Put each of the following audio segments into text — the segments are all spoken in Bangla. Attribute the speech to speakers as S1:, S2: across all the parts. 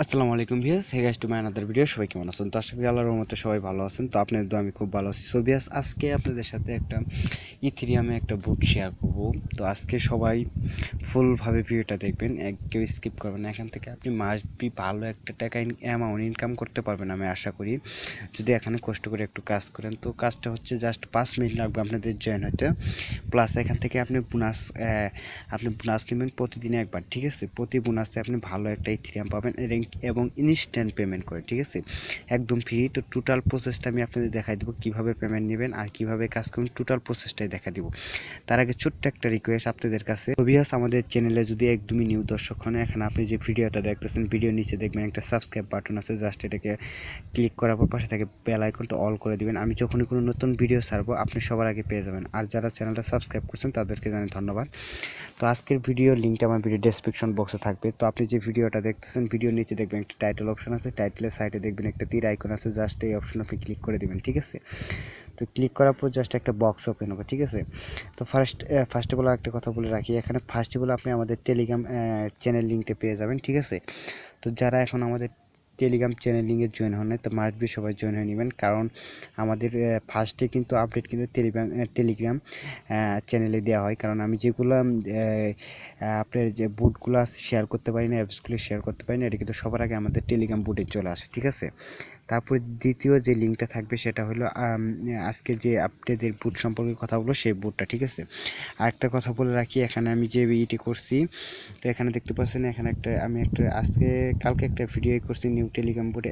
S1: আসসালামু আলাইকুম viewers, hey guys to my another video. সবাই কেমন আছেন? তো আশা করি আল্লাহর রহমতে সবাই ভালো আছেন। তো আপনাদের দোয়া আমি খুব ভালো আছি। সো ভিউয়ার্স, আজকে আপনাদের সাথে একটা ইথেরিয়ামে একটা বুট শেয়ার করব। তো আজকে সবাই ফুলভাবে ভিডিওটা দেখবেন, কেউ স্কিপ করবেন না। এখান থেকে আপনি মাস্ট বি ভালো একটা টাকা অ্যামাউন্ট ইনকাম করতে পারবেন আমি আশা করি, যদি এখানে কষ্ট করে একটু কাজ করেন। তো কাজটা হচ্ছে জাস্ট 5 মিনিট লাগবে আপনাদের জয়েন হতে। প্লাস এখান থেকে আপনি বোনাস নেবেন প্রতিদিন একবার, ঠিক আছে? প্রতি বোনাসে আপনি ভালো একটা ইথেরিয়াম পাবেন এবং ইনস্ট্যান্ট পেমেন্ট করে, ঠিক আছে? একদম ফ্রি। তো টোটাল প্রসেসটা আমি আপনাদের দেখাই দেবো, কীভাবে পেমেন্ট নেবেন আর কীভাবে কাজ করবেন, টোটাল প্রসেসটাই দেখা দিব। তার আগে ছোট্ট একটা রিকোয়েস্ট আপনাদের কাছে, ভিউয়ার্স আমাদের চ্যানেলে যদি একদমই নিউ দর্শক হন, এখানে আপনি যে ভিডিওটা দেখতেছেন, ভিডিও নিচে দেখবেন একটা সাবস্ক্রাইব বাটন আছে, জাস্ট এটাকে ক্লিক করার পর পাশে থেকে বেল আইকনটা অল করে দিবেন। আমি যখনই কোনো নতুন ভিডিও ছাড়বো আপনি সবার আগে পেয়ে যাবেন। আর যারা চ্যানেলটা সাবস্ক্রাইব করছেন তাদেরকে জানাই ধন্যবাদ। তো আজকের ভিডিওর লিঙ্কটা আমার ভিডিও ডেসক্রিপশন বক্সে থাকবে। তো আপনি যে ভিডিওটা দেখতেছেন, ভিডিওর নিচে দেখবেন একটা টাইটেল অপশন আছে, টাইটেলের সাইডে দেখবেন একটা তীর আইকন আছে, জাস্ট এই অপশন আপনি ক্লিক করে দিবেন, ঠিক আছে? তো ক্লিক করার পর জাস্ট একটা বক্স ওপেন হবে, ঠিক আছে? তো ফার্স্ট অফ অল একটা কথা বলে রাখি, এখানে ফার্স্ট অফ অল আপনি আমাদের টেলিগ্রাম চ্যানেল লিঙ্কটা পেয়ে যাবেন, ঠিক আছে? তো যারা এখন আমাদের টেলিগ্রাম চ্যানেল লিঙ্কে জয়েন হন নাই, তো মাস্ট বি সবাই জয়েন হয়ে নেবেন, কারণ আমাদের ফার্স্টে কিন্তু আপডেট কিন্তু টেলিগ্রাম চ্যানেলে দেওয়া হয়। কারণ আমি যেগুলো আপনার যে বুটগুলো শেয়ার করতে পারি না, অ্যাপসগুলো শেয়ার করতে পারি না, এটা কিন্তু সবার আগে আমাদের টেলিগ্রাম বুটে চলে আসে, ঠিক আছে? তারপরে দ্বিতীয় যে লিঙ্কটা থাকবে সেটা হলো আজকে যে আপডেটের বুট সম্পর্কে কথা বলবো সেই বুটটা, ঠিক আছে? আরেকটা কথা বলে রাখি, এখানে আমি যে ইটি করছি, তো এখানে দেখতে পাচ্ছেন এখানে আমি কালকে একটা ভিডিও করছি নিউ টেলিগ্রাম বুটে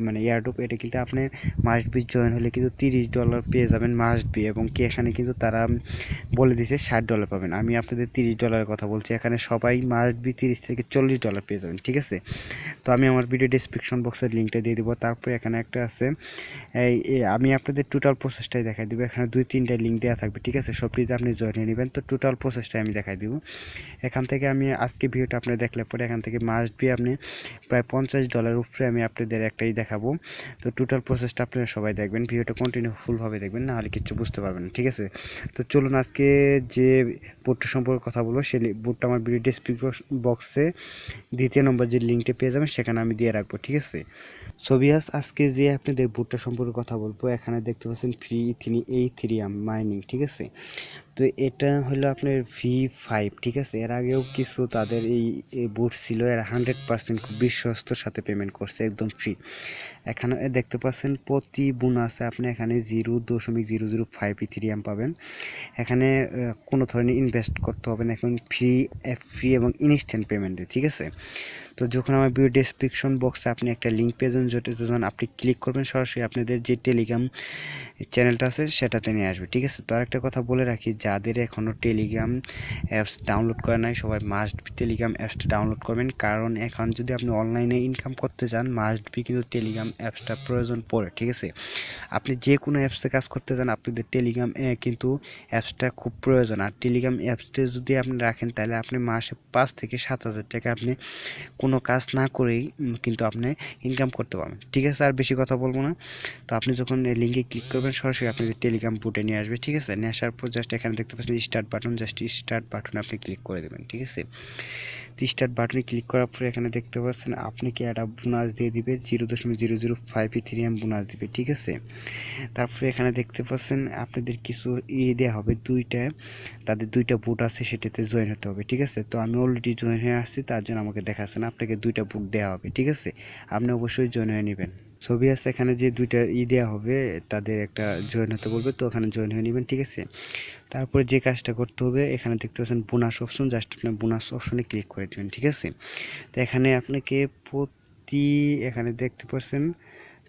S1: মানে এয়ারড্রপ। এটা কিন্তু আপনি মাস্ট বি জয়েন হলে কিন্তু $30 পেয়ে যাবেন মাস্ট বি, এবং কি এখানে কিন্তু তারা বলে দিয়েছে $60 পাবেন। আমি আপনাদের $30 কথা বলছি, এখানে সবাই মাস্ট বি $30 থেকে $40 পেয়ে যাবেন, ঠিক আছে? তো আমি আমার ভিডিও ডেসক্রিপশন বক্সের লিঙ্কটা দিয়ে দেবো। তারপরে এখানে একটা আছে, আমি আপনাদের টোটাল প্রসেসটাই দেখাই দেবো। এখানে 2-3টা লিঙ্ক দেওয়া থাকবে, ঠিক আছে? সবটিতে আপনি জয়েন হয়ে নেবেন। তো টোটাল প্রসেসটাই আমি দেখাই দেবো। এখান থেকে আমি আজকে ভিডিওটা আপনি দেখলে পরে এখান থেকে মাস্ট বি আপনি প্রায় $50 উপরে আমি আপনাদের একটাই দেখাবো। তো টোটাল প্রসেসটা আপনারা সবাই দেখবেন, ভিডিওটা কন্টিনিউ ফুলভাবে দেখবেন, না হলে কিছু বুঝতে পারবেন না, ঠিক আছে? তো চলুন আজকে যে বুটটা সম্পর্কে কথা বলবো, সেই বুটটা আমার ভিডিও ডেসক্রিপশন বক্সে 2য় নম্বর যে লিঙ্কটা পেয়ে যাবেন সেখানে আমি দিয়ে রাখবো, ঠিক আছে? সোভিয়াস, আজকে যে আপনাদের বুটটা সম্পর্কে কথা বলবো, এখানে দেখতে পাচ্ছেন ফ্রি ইথেরিয়াম মাইনিং, ঠিক আছে? তো এটা হলো আপনার V5, ঠিক আছে? এর আগেও কিছু তাদের এই বুট ছিল, এরা 100% খুব বিশ্বস্তর সাথে পেমেন্ট করছে, একদম ফ্রি। এখানে দেখতে পাচ্ছেন প্রতি বোনাসে আপনি এখানে 0.005 ইথেরিয়াম পাবেন। এখানে কোনো ধরনের ইনভেস্ট করতে হবে না, এখন ফ্রি এবং ইনস্ট্যান্ট পেমেন্টে, ঠিক আছে? তো যখন আমার ভিডিও ডেসক্রিপশন বক্সে আপনি একটা লিঙ্ক পেয়ে যাবেন, যেটা যখন আপনি ক্লিক করবেন সরাসরি আপনাদের যে টেলিগ্রাম চ্যানেলটা আছে সেটাতে নিয়ে আসবে, ঠিক আছে? তো আরেকটা কথা বলে রাখি, যাদের এখনও টেলিগ্রাম অ্যাপস ডাউনলোড করে নাই সবাই মাস্ট বি টেলিগ্রাম অ্যাপসটা ডাউনলোড করবেন, কারণ এখন যদি আপনি অনলাইনে ইনকাম করতে চান মাস্ট বি কিন্তু টেলিগ্রাম অ্যাপসটা প্রয়োজন পড়ে, ঠিক আছে? আপনি যে কোনো অ্যাপসে কাজ করতে চান আপনাদের টেলিগ্রাম কিন্তু অ্যাপসটা খুব প্রয়োজন। আর টেলিগ্রাম অ্যাপসটা যদি আপনি রাখেন তাহলে আপনি মাসে 5 থেকে 7 হাজার টাকা আপনি কোনো কাজ না করেই কিন্তু আপনি ইনকাম করতে পারবেন, ঠিক আছে? আর বেশি কথা বলবো না। তো আপনি যখন লিঙ্কে ক্লিক করবেন সরাসরি আপনাদের টেলিগ্রাম বুটে নিয়ে আসবে, ঠিক আছে? নিয়ে আসার পর জাস্ট এখানে দেখতে পাচ্ছেন স্টার্ট বাটন, জাস্ট স্টার্ট বাটনে আপনি ক্লিক করে দেবেন, ঠিক আছে? তো স্টার্ট বাটনে ক্লিক করার পরে এখানে দেখতে পাচ্ছেন আপনাকে একটা বোনাস দিয়ে দিবে, 0.005 ইথেরিয়াম বোনাস দিবে, ঠিক আছে? তারপরে এখানে দেখতে পাচ্ছেন আপনাদের কিছু দেওয়া হবে, তাদের 2টা বুট আছে, সেটাতে জয়েন হতে হবে, ঠিক আছে? তো আমি অলরেডি জয়েন হয়ে আসছি, তার জন্য আমাকে দেখাচ্ছে না, আপনাকে 2টা বুট দেওয়া হবে, ঠিক আছে? আপনি অবশ্যই জয়েন হয়ে নেবেন। ছবি আছে এখানে যে 2টা দেওয়া হবে, তাদের একটা জয়েন হতে বলবে, তো ওখানে জয়েন হয়ে নেবেন, ঠিক আছে? তারপরে যে কাজটা করতে হবে, এখানে দেখতে পাচ্ছেন বোনাস অপশন, জাস্ট আপনি বোনাস অপশনে ক্লিক করে দেবেন, ঠিক আছে? তো এখানে আপনাকে এখানে দেখতে পাচ্ছেন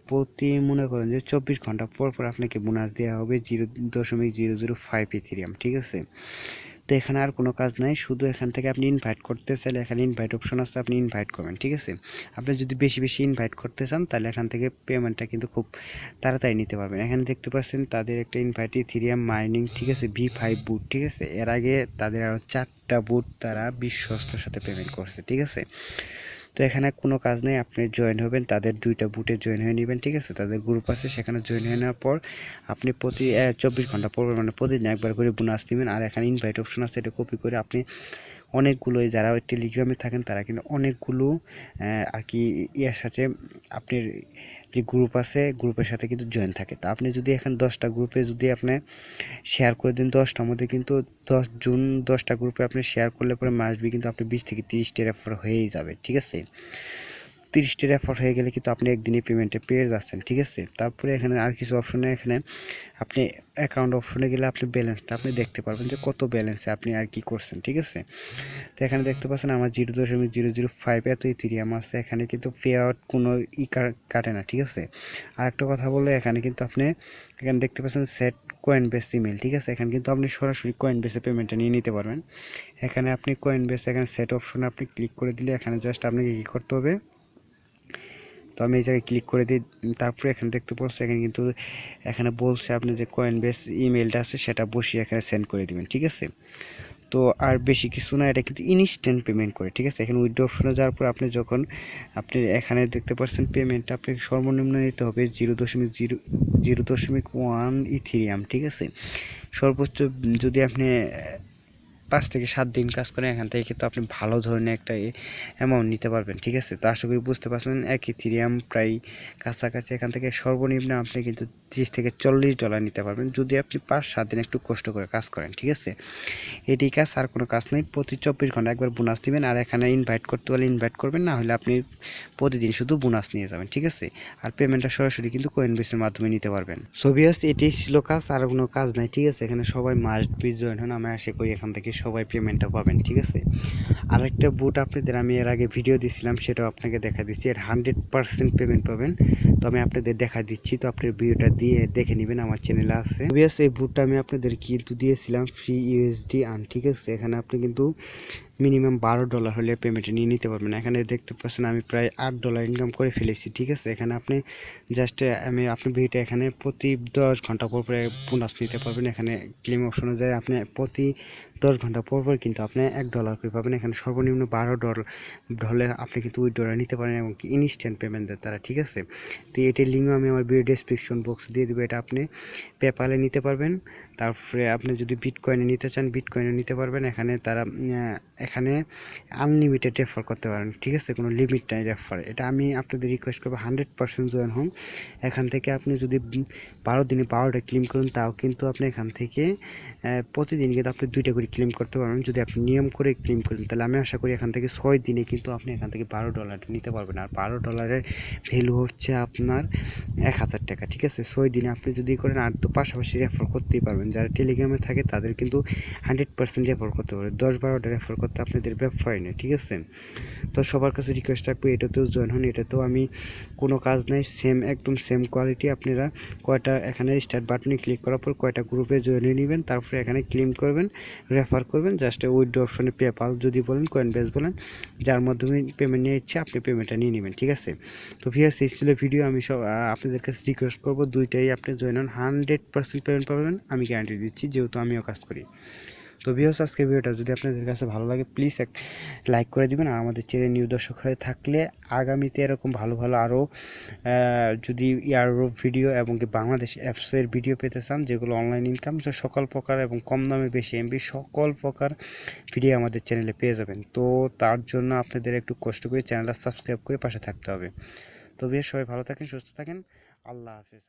S1: প্রতি মনে করেন যে 24 ঘন্টা পর পর আপনাকে বোনাস দেওয়া হবে 0.005 ইথেরিয়াম, ঠিক আছে? তো এখানে আর কোনো কাজ নাই, শুধু এখান থেকে আপনি ইনভাইট করতে চাইলে এখানে ইনভাইট অপশন আছে, আপনি ইনভাইট করবেন, ঠিক আছে? আপনি যদি বেশি বেশি ইনভাইট করতে চান তাহলে এখান থেকে পেমেন্টটা কিন্তু খুব তাড়াতাড়ি নিতে পারবেন। এখানে দেখতে পাচ্ছেন তাদের একটা ইনভাইট ইথেরিয়াম মাইনিং, ঠিক আছে? V5 বুট, ঠিক আছে? এর আগে তাদের আরও 4টা বুট তারা বিশ্বস্তর সাথে পেমেন্ট করছে, ঠিক আছে? তো এখানে কোনো কাজ নেই, আপনি জয়েন হবেন, তাদের 2টা বুটে জয়েন হয়ে নেবেন, ঠিক আছে? তাদের গ্রুপ আছে, সেখানে জয়েন হয়ে নেওয়ার পর আপনি প্রতি 24 ঘন্টা পর মানে প্রতিদিন একবার করে বোনাস নেবেন। আর এখানে ইনভাইট অপশন আছে, এটা কপি করে আপনি অনেকগুলোই যারা ওই টেলিগ্রামে থাকেন তারা কিন্তু অনেকগুলো আর কি ইয়ার সাথে আপনার যে গ্রুপ আছে গ্রুপের সাথে কিন্তু জয়েন থাকে। তা আপনি যদি এখন 10টা গ্রুপে যদি আপনি শেয়ার করে দিন, 10টার মধ্যে কিন্তু 10 জুন 10টা গ্রুপে আপনি শেয়ার করলে পরে মাসবি কিন্তু আপনি 20 থেকে 30টা রেফার হয়েই যাবে, ঠিক আছে। 30টা রেফার হয়ে গেলে কিন্তু আপনি একদিনে পেমেন্টে পেয়ে যাচ্ছেন, ঠিক আছে। তারপরে এখানে আর কিছু অপশনে এখানে আপনি অ্যাকাউন্ট অপশনে গেলে আপনি ব্যালেন্সটা আপনি দেখতে পারবেন যে কত ব্যালেন্সে আপনি আর কি করছেন, ঠিক আছে। তো এখানে দেখতে পাচ্ছেন আমার 0.005 এত ইথেরিয়াম আছে। এখানে কিন্তু পে আউট কোনো কাটে না, ঠিক আছে। আর একটা কথা বলে এখানে কিন্তু আপনি এখানে দেখতে পাচ্ছেন সেট কয়েনবেস ইমেল, ঠিক আছে। এখানে কিন্তু আপনি সরাসরি কয়েনবেসে পেমেন্টটা নিয়ে নিতে পারবেন। এখানে আপনি কয়েনবেস এখানে সেট অপশনে আপনি ক্লিক করে দিলে এখানে জাস্ট আপনাকে কী করতে হবে, তো আমি এই জায়গায় ক্লিক করে দিই। তারপরে এখানে দেখতে পাচ্ছি এখানে কিন্তু এখানে বলছে আপনি যে কয়েনবেস ইমেলটা আছে সেটা বসিয়ে এখানে সেন্ড করে দিবেন, ঠিক আছে। তো আর বেশি কিছু না, এটা কিন্তু ইনস্ট্যান্ট পেমেন্ট করে, ঠিক আছে। এখানে উইথড্র অপশনে যাওয়ার পর আপনি যখন আপনি এখানে দেখতে পাচ্ছেন পেমেন্টটা আপনি সর্বনিম্ন নিতে হবে 0.1 ইথেরিয়াম, ঠিক আছে। সর্বোচ্চ যদি আপনি 5 থেকে 7 দিন কাজ করেন এখান থেকে কিন্তু আপনি ভালো ধরনের একটা অ্যামাউন্ট নিতে পারবেন, ঠিক আছে। তো আশা করি বুঝতে পারছেন, এক ইথেরিয়াম প্রায় কাছাকাছি এখান থেকে সর্বনিম্ন আপনি কিন্তু 30 থেকে $40 নিতে পারবেন যদি আপনি 5-7 দিন একটু কষ্ট করে কাজ করেন, ঠিক আছে। এটি কাজ, আর কোনো কাজ নেই। প্রতি 24 ঘন্টা একবার বোনাস দিবেন, আর এখানে ইনভাইট করতে হলে ইনভাইট করবেন, না হলে আপনি প্রতিদিন শুধু বোনাস নিয়ে যাবেন, ঠিক আছে। আর পেমেন্টটা সরাসরি কিন্তু কয়েনবেসের মাধ্যমে নিতে পারবেন। সো ভিউয়ার্স, এটাই ছিল কাজ, আর কোনো কাজ নাই, ঠিক আছে। এখানে সবাই মাস্ট বি জয়েন হন, আমি আশা করি এখান থেকে সবাই পেমেন্টটা পাবেন, ঠিক আছে। আরেকটা বুট আপনাদের আমি এর আগে ভিডিও দিয়েছিলাম, সেটাও আপনাকে দেখা দিচ্ছি। এর 100% পেমেন্ট পাবেন, তো আমি আপনাদের দেখা দিচ্ছি। তো আপনার ভিডিওটা দিয়ে দেখে নেবেন, আমার চ্যানেলে আছে। ভিউয়ার্স, এই বুটটা আমি আপনাদের কিন্তু দিয়েছিলাম ফ্রি ইউএসডি আর্ন, ঠিক আছে। এখানে আপনি কিন্তু মিনিমাম $12 হলে পেমেন্ট নিয়ে নিতে পারবেন। এখানে দেখতে পাচ্ছেন আমি প্রায় $8 ইনকাম করে ফেলেছি, ঠিক আছে। এখানে আপনি জাস্ট আপনি ভিডিওটা এখানে প্রতি 10 ঘন্টা পর পর বোনাস নিতে পারবেন। এখানে ক্লেম অপশনে যায় আপনি প্রতি 10 ঘন্টা পর পর কিন্তু আপনি $1 করে পাবেন। এখানে সর্বনিম্ন $12 হলে আপনি কিন্তু উইথড্র নিতে পারেন এবং কি ইনস্ট্যান্ট পেমেন্টের দ্বারা, ঠিক আছে। তো এটির লিঙ্কও আমি আমার ভিডিও ডেসক্রিপশন বক্সে দিয়ে দেবো। এটা আপনি পেপ্যালে নিতে পারবেন, তারপরে আপনি যদি বিটকয়েনে নিতে চান বিটকয়েনে নিতে পারবেন। এখানে তারা এখানে আনলিমিটেড রেফার করতে পারেন, ঠিক আছে, কোনো লিমিট নাই রেফার। এটা আমি আপনাদের রিকোয়েস্ট করবো 100% জয়েন হন। এখান থেকে আপনি যদি 12 দিনে 12টা ক্লেম করেন, তাও কিন্তু আপনি এখান থেকে প্রতিদিন কিন্তু আপনি 2টা করে ক্লেম করতে পারবেন। যদি আপনি নিয়ম করে ক্লেম করেন তাহলে আমি আশা করি এখান থেকে 6 দিনে কিন্তু আপনি এখান থেকে $12 নিতে পারবেন। আর $12 ভ্যালু হচ্ছে আপনার 1000 টাকা, ঠিক আছে। 6 দিনে আপনি যদি করেন, আর তো পাশাপাশি রেফার করতেই পারবেন। যারা টেলিগ্রামে থাকে তাদের কিন্তু 100% রেফার করতে পারবে। 10-12টা রেফার করতে আপনাদের ব্যাপারই নেই, ঠিক আছে। তো সবার কাছে রিকোয়েস্ট রাখবো এটাতেও জয়েন হন। এটাতেও আমি কোনো কাজ নাই, সেম একদম সেম কোয়ালিটি। আপনারা কয়টা এখানে স্টার্ট বাটনে ক্লিক করার পর কয়টা গ্রুপে জয়েন হয়ে নেবেন, তারপরে এখানে ক্লেম করবেন, রেফার করবেন। জাস্ট উইথড্র অপশনে পেপাল যদি বলেন, কয়েনবেস বলেন, যার মাধ্যমে পেমেন্ট নিয়ে ইচ্ছে আপনি পেমেন্টটা নিয়ে নেবেন, ঠিক আছে। তো ভিউয়ার্স, এই ছিল ভিডিও। আমি সব আপনাদের কাছে রিকোয়েস্ট করবো দুইটাই আপনি জয়েন হন, 100% পেমেন্ট পাবেন, আমি গ্যারান্টি দিচ্ছি, যেহেতু আমিও কাজ করি। তো ভিউয়ার্স, আজকের ভিডিওটা যদি আপনাদের কাছে ভালো লাগে প্লিজ এক লাইক করে দিবেন। আর আমাদের চ্যানেল নিউ দর্শক হয়ে থাকলে আগামীতে এরকম ভালো ভালো আরও যদি এয়ারড্রপ ভিডিও এবং কি বাংলাদেশ অ্যাপসের ভিডিও পেতে চান, যেগুলো অনলাইন ইনকাম সকল প্রকার এবং কম দামে বেশি এমবি সকল প্রকার ভিডিও আমাদের চ্যানেলে পেয়ে যাবেন। তো তার জন্য আপনাদের একটু কষ্ট করে চ্যানেলটা সাবস্ক্রাইব করে পাশে থাকতে হবে। তো বেশ, সবাই ভালো থাকেন, সুস্থ থাকেন, আল্লাহ হাফেজ।